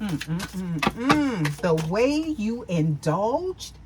The way you indulged,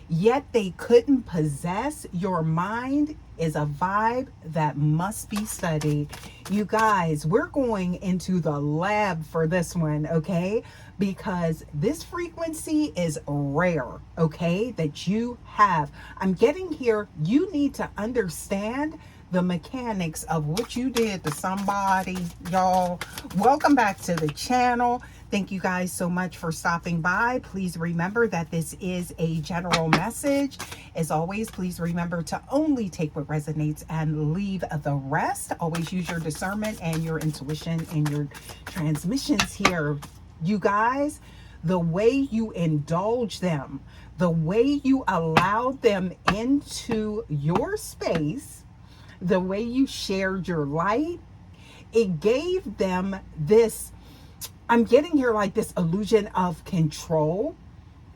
yet they couldn't possess your mind, is a vibe that must be studied. You guys, we're going into the lab for this one, okay? Because this frequency is rare, okay? That you have. I'm getting here, you need to understand the mechanics of what you did to somebody, y'all. Welcome back to the channel. Thank you guys so much for stopping by. Please remember that this is a general message. As always, please remember to only take what resonates and leave the rest. Always use your discernment and your intuition and your transmissions here. You guys, the way you indulge them, the way you allowed them into your space, the way you shared your light, it gave them this, I'm getting here like this illusion of control,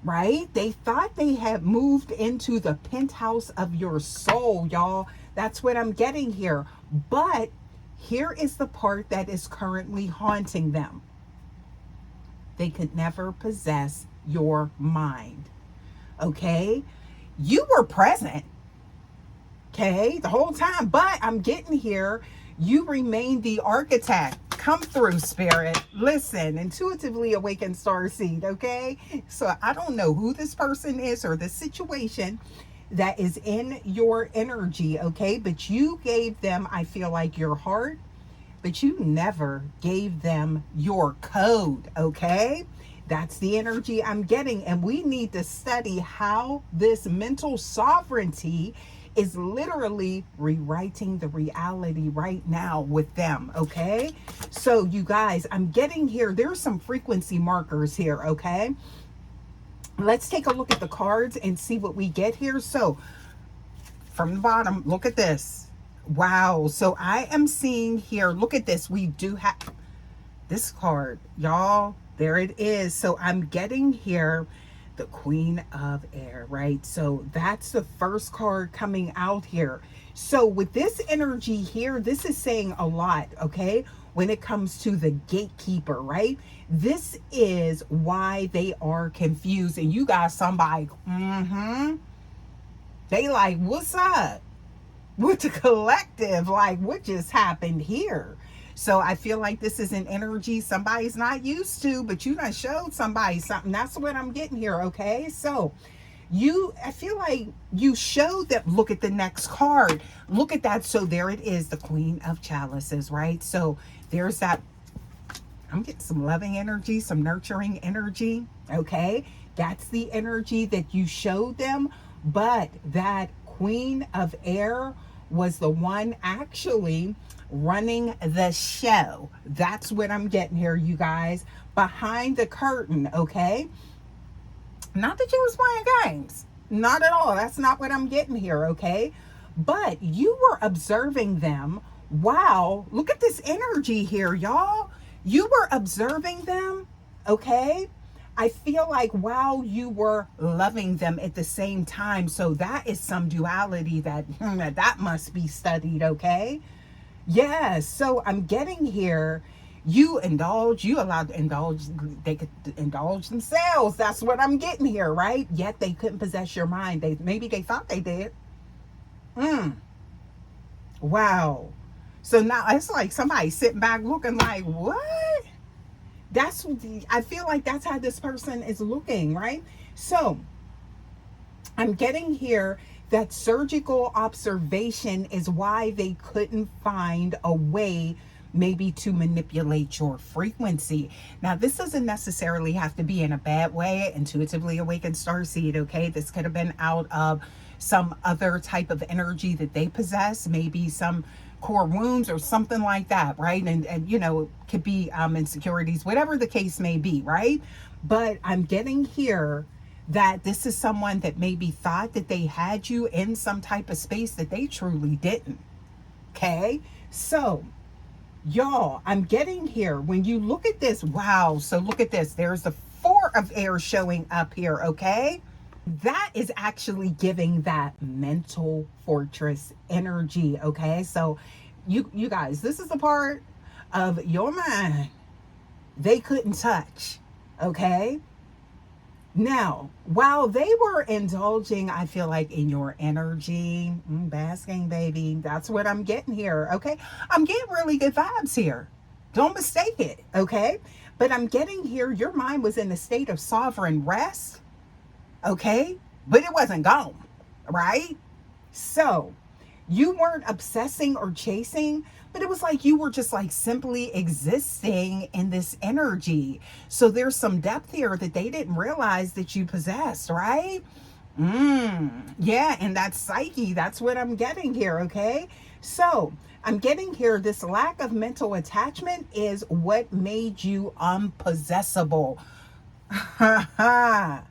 right? They thought they had moved into the penthouse of your soul, y'all. That's what I'm getting here. But here is the part that is currently haunting them. They could never possess your mind, okay? You were present, okay, the whole time, but I'm getting here, you remain the architect. Come through, spirit. Listen, intuitively awakened starseed, okay? So I don't know who this person is or the situation that is in your energy, okay? But you gave them, I feel like, your heart, but you never gave them your code, okay? That's the energy I'm getting. And we need to study how this mental sovereignty is literally rewriting the reality right now with them, okay? So you guys, I'm getting here, there's some frequency markers here, okay? Let's take a look at the cards and see what we get here. So from the bottom, look at this. Wow. So I am seeing here, look at this. We do have this card, y'all. There it is. So I'm getting here the Queen of Air, right? So that's the first card coming out here. So with this energy here, this is saying a lot, okay? When it comes to the gatekeeper, right? This is why they are confused. And you got somebody, they like, what's up with the collective? Like, what just happened here? So I feel like this is an energy somebody's not used to, but you done showed somebody something. That's what I'm getting here, okay? So I feel like you showed that. Look at the next card. Look at that. So there it is, the Queen of Chalices, right? So there's that. I'm getting some loving energy, some nurturing energy, okay? That's the energy that you showed them. But that Queen of Air was the one actually running the show. That's what I'm getting here, you guys. Behind the curtain, okay? Not that you was playing games. Not at all. That's not what I'm getting here, okay? But you were observing them. Wow. Look at this energy here, y'all. You were observing them, okay? I feel like while you were loving them at the same time. So that is some duality that must be studied, okay? Yes. So I'm getting here, you allowed to indulge, they could indulge themselves. That's what I'm getting here, right? Yet they couldn't possess your mind. Maybe they thought they did. Wow. So now it's like somebody sitting back looking like, what? I feel like that's how this person is looking, right? So I'm getting here that surgical observation is why they couldn't find a way maybe to manipulate your frequency. Now, this doesn't necessarily have to be in a bad way. Intuitively awakened starseed, okay? This could have been out of some other type of energy that they possess, maybe some core wounds or something like that, right? And you know, it could be insecurities, whatever the case may be, right? But I'm getting here that this is someone that maybe thought that they had you in some type of space that they truly didn't. Okay, so y'all, I'm getting here, when you look at this, wow. So look at this, there's the Four of Air showing up here, okay? That is actually giving that mental fortress energy, okay? So you guys, this is the part of your mind they couldn't touch. Okay. Now, while they were indulging, I feel like in your energy, basking, baby, that's what I'm getting here. Okay. I'm getting really good vibes here. Don't mistake it. Okay. But I'm getting here, your mind was in a state of sovereign rest. Okay. But it wasn't gone. Right. So you weren't obsessing or chasing, but it was like you were just like simply existing in this energy. So there's some depth here that they didn't realize that you possessed, right? Yeah, and that's psyche. That's what I'm getting here, okay? So I'm getting here this lack of mental attachment is what made you unpossessable. Ha ha.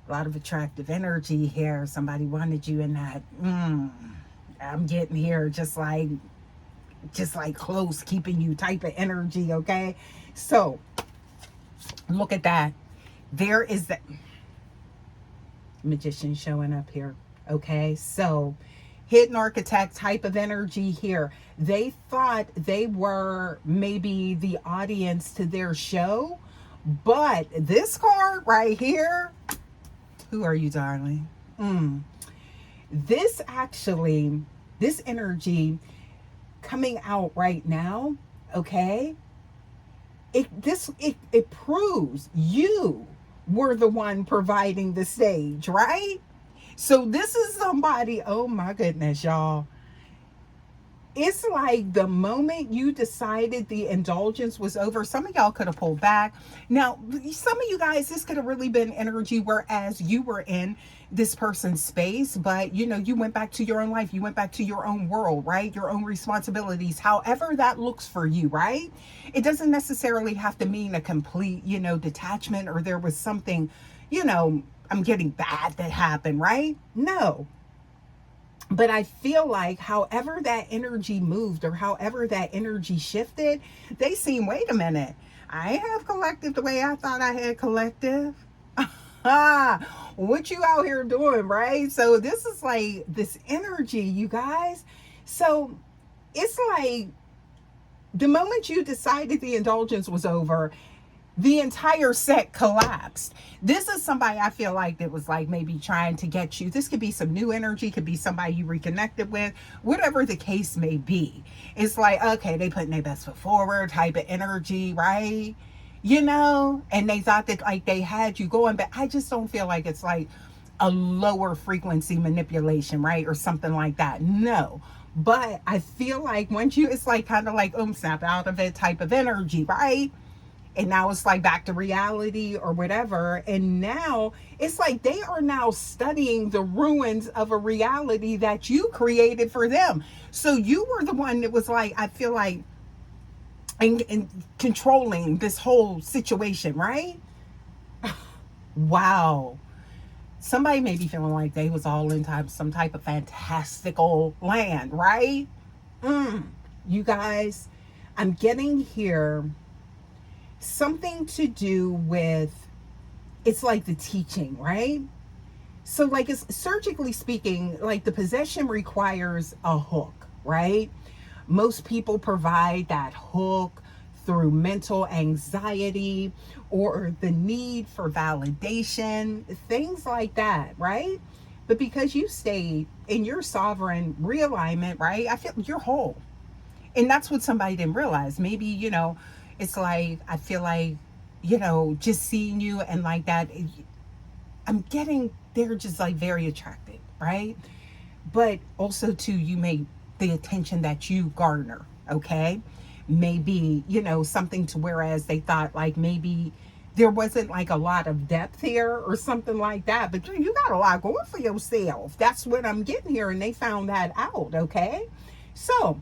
A lot of attractive energy here. Somebody wanted you in that. I'm getting here just like close, keeping you type of energy. Okay, so look at that. There is that magician showing up here. Okay, so hidden architect type of energy here. They thought they were maybe the audience to their show, but this card right here, who are you, darling? This actually, this energy coming out right now, okay? It proves you were the one providing the stage, right? So this is somebody, oh my goodness, y'all. It's like the moment you decided the indulgence was over, some of y'all could have pulled back. Now, some of you guys, this could have really been energy whereas you were in this person's space, but you went back to your own life. You went back to your own world, right? Your own responsibilities, however that looks for you, right? It doesn't necessarily have to mean a complete, detachment or there was something, I'm getting bad that happened, right? No, but I feel like however that energy moved or however that energy shifted, they seen, wait a minute, I ain't have collective the way I thought I had collective. What you out here doing, right? So this is like this energy, you guys. So it's like the moment you decided the indulgence was over, the entire set collapsed. This is somebody I feel like that was like maybe trying to get you. This could be some new energy, could be somebody you reconnected with, whatever the case may be. It's like, okay, they putting their best foot forward type of energy, right? And they thought that like they had you going, but I just don't feel like it's like a lower frequency manipulation, right? Or something like that. No. But I feel like once you, it's like kind of like, snap out of it type of energy, right? And now it's like back to reality or whatever. And now it's like they are now studying the ruins of a reality that you created for them. So you were the one that was like, I feel like, in controlling this whole situation, right? Wow. Somebody may be feeling like they was all in some type of fantastical land, right? You guys, I'm getting here something to do with, it's like the teaching, right? So like, it's surgically speaking, like the possession requires a hook, right? Most people provide that hook through mental anxiety or the need for validation, things like that, right? But because you stayed in your sovereign realignment, right? I feel you're whole. And that's what somebody didn't realize. Maybe, it's like, I feel like, just seeing you and like that, I'm getting, they're just like very attractive, right? But also too, you may, the attention that you garner, okay? Maybe, something to whereas they thought like maybe there wasn't like a lot of depth here or something like that. But you got a lot going for yourself. That's what I'm getting here. And they found that out, okay? So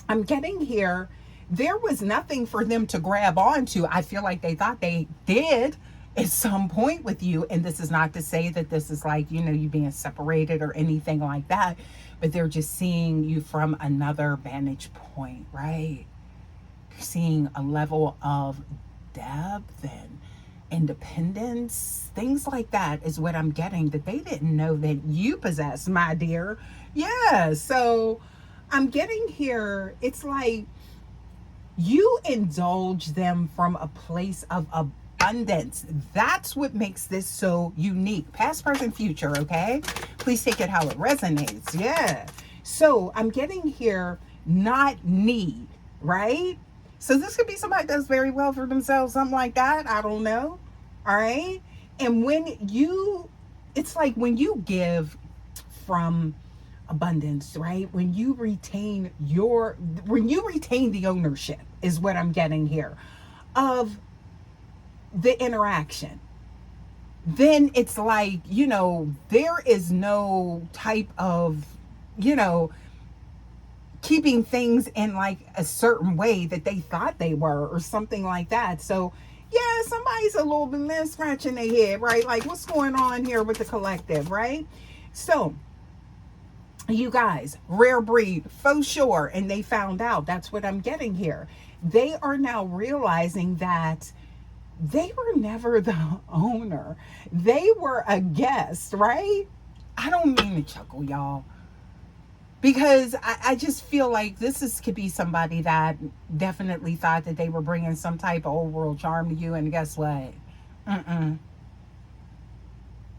I'm getting here. There was nothing for them to grab onto. I feel like they thought they did at some point with you. And this is not to say that this is like, you being separated or anything like that, but they're just seeing you from another vantage point, right? Seeing a level of depth and independence, things like that is what I'm getting that they didn't know that you possess, my dear. Yeah, so I'm getting here, it's like You indulge them from a place of abundance. That's what makes this so unique. Past, present, future, okay? Please take it how it resonates. Yeah. So I'm getting here, not need, right? So this could be somebody that does very well for themselves, something like that. I don't know. All right. And it's like when you give from abundance, right? When you retain the ownership is what I'm getting here of the interaction. Then it's like, there is no type of, you know, keeping things in like a certain way that they thought they were or something like that. So yeah, somebody's a little bit less scratching their head, right? Like, what's going on here with the collective, right? So you guys, rare breed for sure. And they found out. That's what I'm getting here. They are now realizing that they were never the owner. They were a guest, right? I don't mean to chuckle, y'all, because I just feel like could be somebody that definitely thought that they were bringing some type of old world charm to you, and guess what?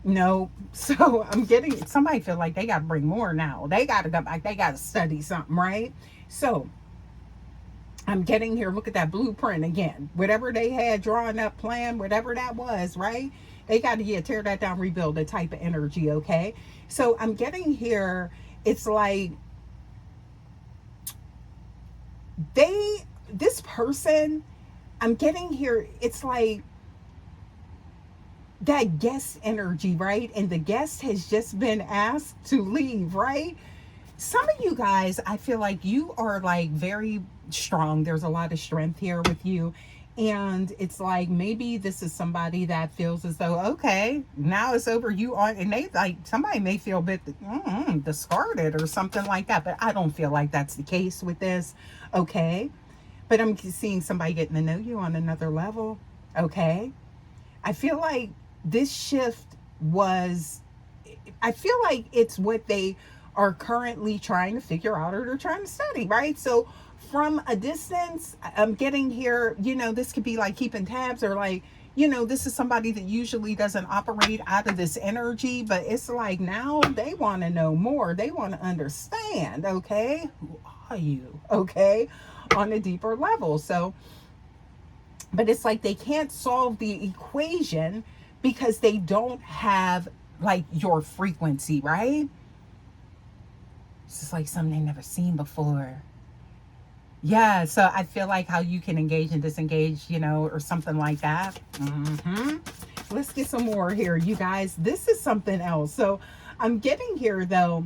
No. So I'm getting somebody feel like they got to bring more now. They got to go back. They got to study something, right? So I'm getting here. Look at that blueprint again. Whatever they had drawn up, plan, whatever that was, right? They got to tear that down, rebuild the type of energy, okay? So I'm getting here. It's like this person, I'm getting here. It's like that guest energy, right? And the guest has just been asked to leave, right? Some of you guys, I feel like you are like very strong. There's a lot of strength here with you. And it's like, maybe this is somebody that feels as though, okay, now it's over. And they like, somebody may feel a bit discarded or something like that. But I don't feel like that's the case with this. Okay. But I'm seeing somebody getting to know you on another level. Okay. I feel like this shift I feel like it's what they are currently trying to figure out or they're trying to study, right? So from a distance, I'm getting here, this could be like keeping tabs or like, this is somebody that usually doesn't operate out of this energy, but it's like now they want to know more. They want to understand, okay? Who are you? Okay? On a deeper level. So, but it's like they can't solve the equation because they don't have like your frequency, right? It's just like something they've never seen before. Yeah, so I feel like how you can engage and disengage, or something like that. Let's get some more here, you guys. This is something else. So I'm getting here, though.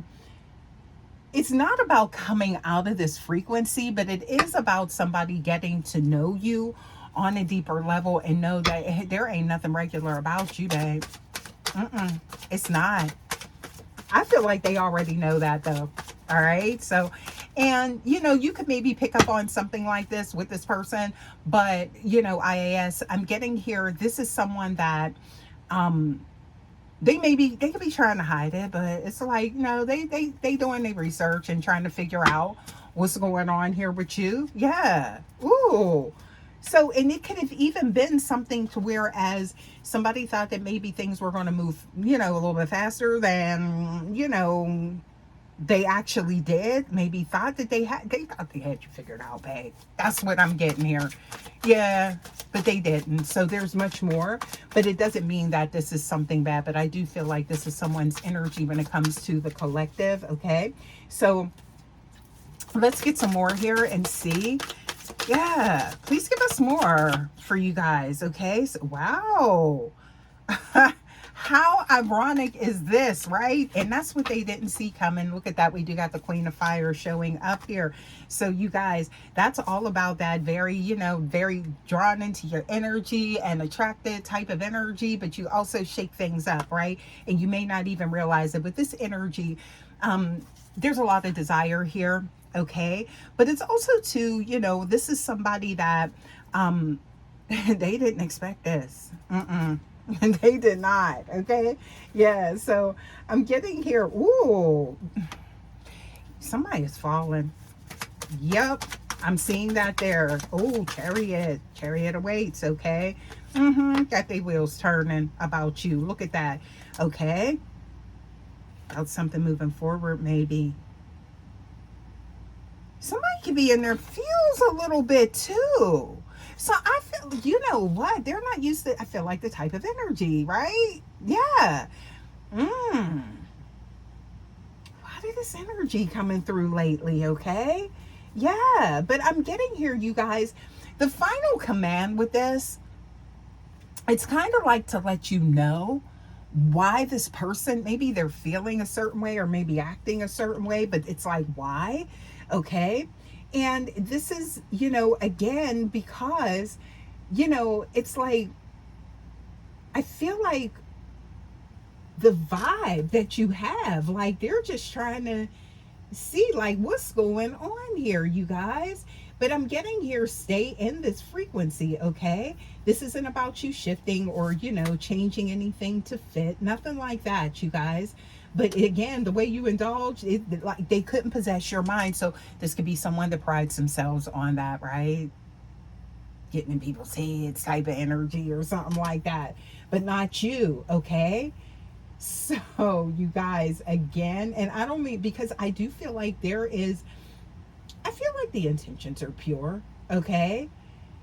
It's not about coming out of this frequency, but it is about somebody getting to know you on a deeper level and know that hey, there ain't nothing regular about you, babe. It's not. I feel like they already know that, though. All right. So, and, you could maybe pick up on something like this with this person, but, IAS, I'm getting here. This is someone that, they could be trying to hide it, but it's like, no, they doing their research and trying to figure out what's going on here with you. Yeah. Ooh. So, and it could have even been something to whereas somebody thought that maybe things were going to move, a little bit faster than, they actually did. Maybe thought that they thought they had you figured out, babe. That's what I'm getting here. Yeah, but they didn't. So there's much more, but it doesn't mean that this is something bad, but I do feel like this is someone's energy when it comes to the collective. Okay. So let's get some more here and see. Yeah, please give us more for you guys. Okay. So, wow. How ironic is this, right? And that's what they didn't see coming. Look at that. We do got the Queen of Fire showing up here. So you guys, that's all about that very, very drawn into your energy and attracted type of energy, but you also shake things up, right? And you may not even realize it. With this energy, there's a lot of desire here. Okay. But it's also too, this is somebody that, they didn't expect this. They did not. Okay. Yeah. So I'm getting here. Ooh, somebody is falling. Yep. I'm seeing that there. Oh, chariot awaits, okay? Got their wheels turning about you. Look at that, okay? About something moving forward, maybe. Somebody could be in there feels a little bit too. So I feel, you know what? They're not used to, I feel like the type of energy, right? Yeah. Why did this energy coming through lately, okay? Yeah, but I'm getting here, you guys. The final command with this, it's kind of like to let you know why this person, maybe they're feeling a certain way or maybe acting a certain way, but it's like, why? Okay. And this is, you know, again, because, you know, it's like, I feel like the vibe that you have, like they're just trying to see like what's going on here, you guys. But I'm getting here, stay in this frequency, okay? This isn't about you shifting or, you know, changing anything to fit, nothing like that, you guys. But again, the way you indulge it, like they couldn't possess your mind. So this could be someone that prides themselves on that, right? Getting in people's heads type of energy or something like that, but not you, okay? So you guys, again, and I don't mean, because I do feel like there is, I feel like the intentions are pure, okay?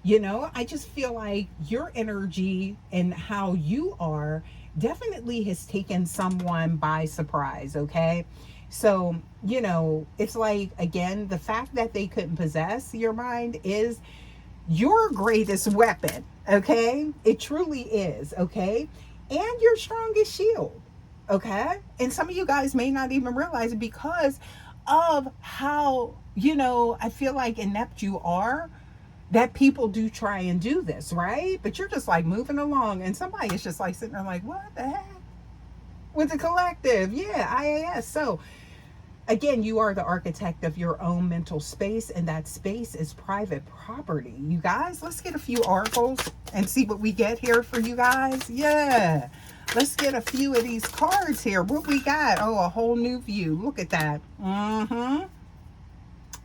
You know, I just feel like your energy and how you are definitely has taken someone by surprise, okay? So, you know, it's like, again, the fact that they couldn't possess your mind is your greatest weapon, okay? It truly is, okay? And your strongest shield, okay? And some of you guys may not even realize it because of how, you know, I feel like inept you are, that people do try and do this, right? But you're just like moving along and somebody is just like sitting there like, what the heck? With the collective, yeah, IAS. So again, you are the architect of your own mental space, and that space is private property. You guys, let's get a few oracles and see what we get here for you guys. Yeah, let's get a few of these cards here. What we got? Oh, a whole new view. Look at that.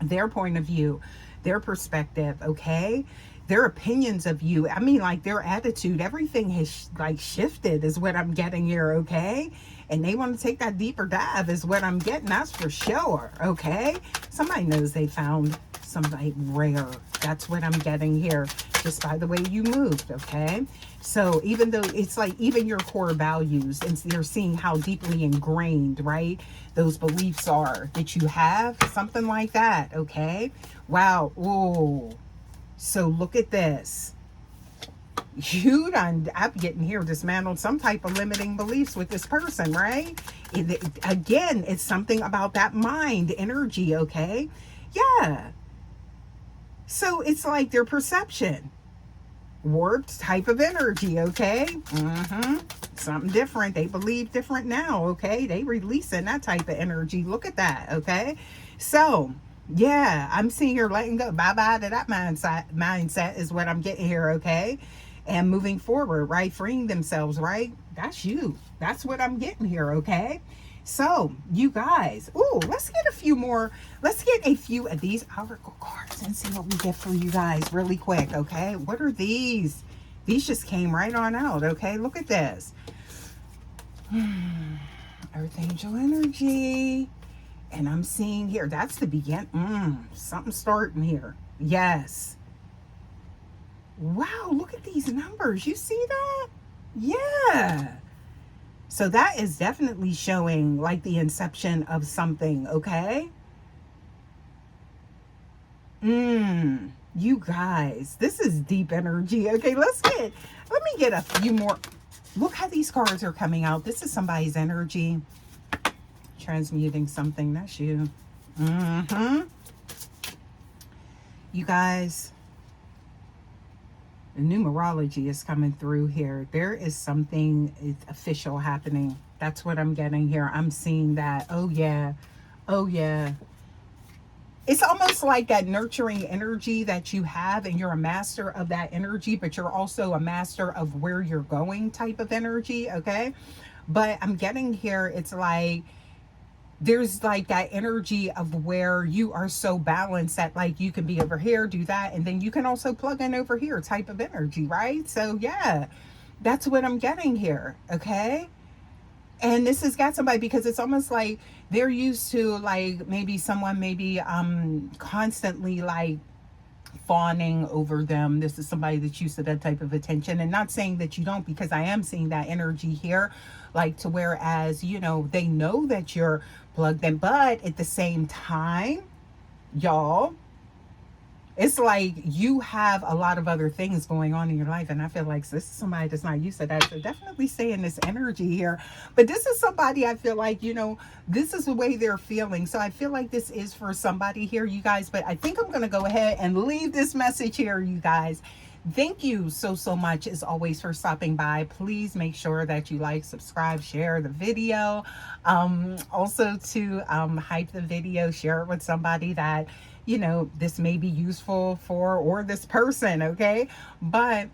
Their point of view, their perspective, okay? Their opinions of you. I mean, like their attitude, everything has like shifted is what I'm getting here, okay? And they want to take that deeper dive is what I'm getting. That's for sure, okay? Somebody knows they found somebody rare. That's what I'm getting here just by the way you moved, okay? So even though it's like even your core values, and you're seeing how deeply ingrained, right, those beliefs are that you have, something like that, okay? Wow. Ooh. So look at this. I'm getting here dismantled some type of limiting beliefs with this person, right? Again, it's something about that mind energy, okay? Yeah. So it's like their perception. Warped type of energy, okay? Something different. They believe different now, okay? They releasing that type of energy. Look at that, okay? So yeah, I'm seeing her letting go. Bye-bye to that mindset is what I'm getting here, okay? And moving forward, right? Freeing themselves, right? That's you. That's what I'm getting here, okay? So, you guys, ooh, let's get a few more. Let's get a few of these oracle cards and see what we get for you guys really quick, okay? What are these? These just came right on out, okay? Look at this. Earth Angel energy. And I'm seeing here, that's the begin. Something starting here. Yes. Wow, look at these numbers. You see that? Yeah. So that is definitely showing like the inception of something, okay? You guys, this is deep energy. Okay, let me get a few more. Look how these cards are coming out. This is somebody's energy. Transmuting something. That's you. You guys, the numerology is coming through here. There is something official happening. That's what I'm getting here. I'm seeing that. Oh yeah. Oh yeah. It's almost like that nurturing energy that you have, and you're a master of that energy, but you're also a master of where you're going type of energy, okay? But I'm getting here, it's like there's like that energy of where you are so balanced that like you can be over here, do that, and then you can also plug in over here type of energy, right? So yeah, that's what I'm getting here. Okay. And this has got somebody, because it's almost like they're used to like maybe someone maybe constantly like fawning over them. This is somebody that's used to that type of attention, and not saying that you don't, because I am seeing that energy here, like to whereas, you know, they know that you're plugged in, but at the same time, y'all, it's like you have a lot of other things going on in your life, and I feel like this is somebody that's not used to that. So definitely stay in this energy here. But this is somebody I feel like, you know, this is the way they're feeling. So I feel like this is for somebody here, you guys. But I think I'm going to go ahead and leave this message here, you guys. Thank you so much as always for stopping by. Please make sure that you like, subscribe, share the video. Also to hype the video, share it with somebody that, you know, this may be useful for, or this person. Okay. But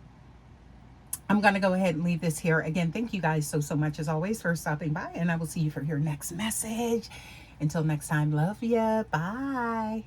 I'm going to go ahead and leave this here. Again, thank you guys so much as always for stopping by, and I will see you for your next message. Until next time, love ya. Bye.